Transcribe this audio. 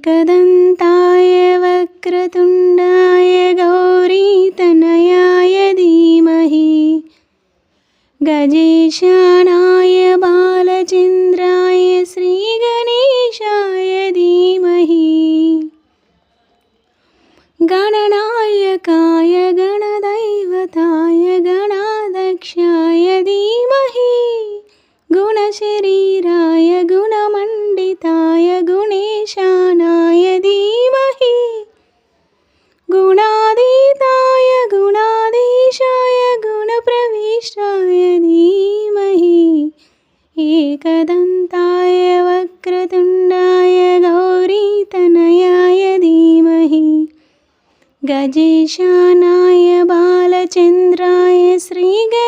एकदन्ताय वक्रतुण्डाय गौरीतनयाय धीमहि गजेशानाय बालचन्द्राय श्रीगणेशाय धीमहि गणनायकाय गणदैवताय गणाध्यक्षाय धीमहि गुणशरीराय गुणमण्डिताय गुणेशानाय धीमहि गुणातीताय गुणाधीशाय गुणप्रविष्टाय धीमहि एकदन्ताय वक्रतुण्डाय गौरीतनयाय धीमहि गजेशानाय बालचन्द्राय श्रीगणेशाय